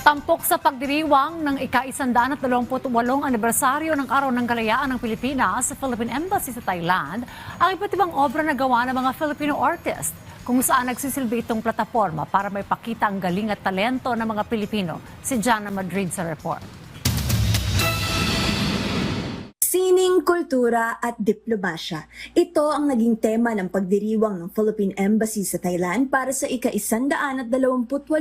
Tampok sa pagdiriwang ng ika-128 anibersaryo ng Araw ng Kalayaan ng Pilipinas sa Philippine Embassy sa Thailand ang iba't ibang obra na gawa ng mga Filipino artist kung saan nagsisilbi itong plataforma para may pakita ang galing at talento ng mga Pilipino. Si Jana Madrid sa report. Sining, kultura at diplomasya. Ito ang naging tema ng pagdiriwang ng Philippine Embassy sa Thailand para sa ika-128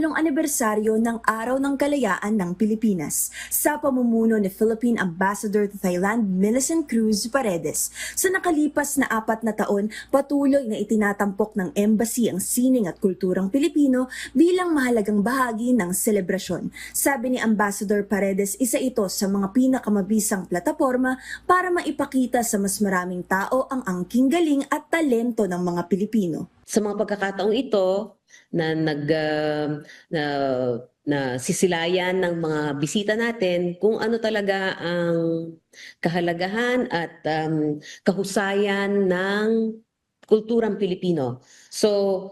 anibersaryo ng Araw ng Kalayaan ng Pilipinas sa pamumuno ni Philippine Ambassador to Thailand Millicent Cruz Paredes. Sa nakalipas na 4 na taon, patuloy na itinatampok ng embassy ang sining at kulturang Pilipino bilang mahalagang bahagi ng selebrasyon. Sabi ni Ambassador Paredes, isa ito sa mga pinakamabisang plataporma para maipakita sa mas maraming tao ang angking galing at talento ng mga Pilipino. Sa mga pagkakataong ito na na sisilayan ng mga bisita natin kung ano talaga ang kahalagahan at kahusayan ng kulturang Pilipino. So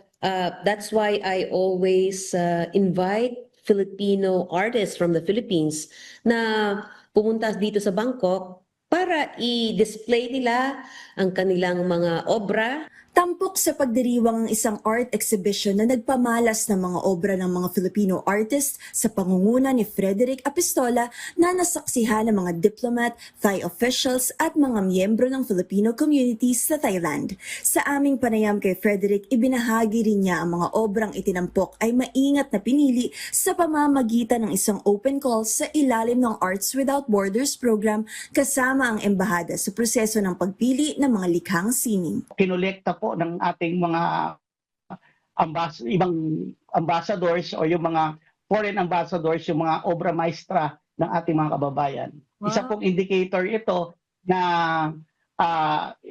that's why I always invite Filipino artists from the Philippines na pumunta dito sa Bangkok para i-display nila ang kanilang mga obra. Tampok sa pagdiriwang ng isang art exhibition na nagpamalas ng mga obra ng mga Filipino artists sa pangunguna ni Frederick Apistola na nasaksihan ng mga diplomat, Thai officials at mga miyembro ng Filipino communities sa Thailand. Sa aming panayam kay Frederick, ibinahagi rin niya ang mga obrang itinampok ay maingat na pinili sa pamamagitan ng isang open call sa ilalim ng Arts Without Borders program kasama ang embahada sa proseso ng pagpili ng mga likhang sining. Kinolekta po ng ating mga ibang ambassadors o yung mga foreign ambassadors, yung mga obra maestra ng ating mga kababayan. Wow. Isa pong indicator ito na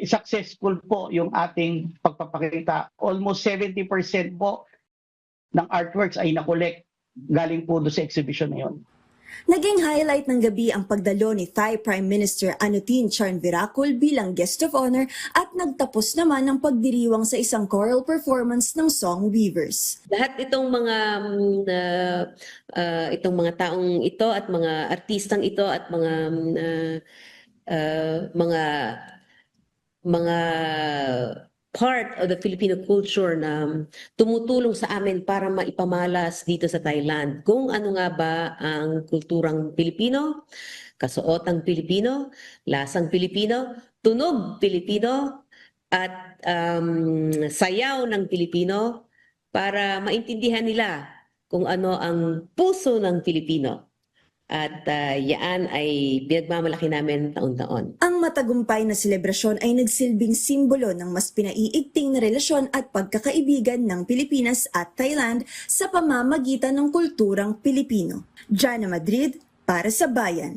successful po yung ating pagpapakita. Almost 70% po ng artworks ay nakolek galing po doon sa exhibition na yun. Naging highlight ng gabi ang pagdalo ni Thai Prime Minister Anutin Charnvirakul bilang guest of honor at nagtapos naman ng pagdiriwang sa isang choral performance ng Song Weavers. Lahat itong mga taong ito at mga artistang ito at mga part of the Filipino culture na tumutulong sa amin para maipamalas dito sa Thailand kung ano nga ba ang kulturang Pilipino, kasuotang Pilipino, lasang Pilipino, tunog Pilipino, at sayaw ng Pilipino para maintindihan nila kung ano ang puso ng Pilipino. At yan ay pinagmamalaki namin taon-taon. Ang matagumpay na selebrasyon ay nagsilbing simbolo ng mas pinaiigting na relasyon at pagkakaibigan ng Pilipinas at Thailand sa pamamagitan ng kulturang Pilipino. Jana Madrid para sa Bayan.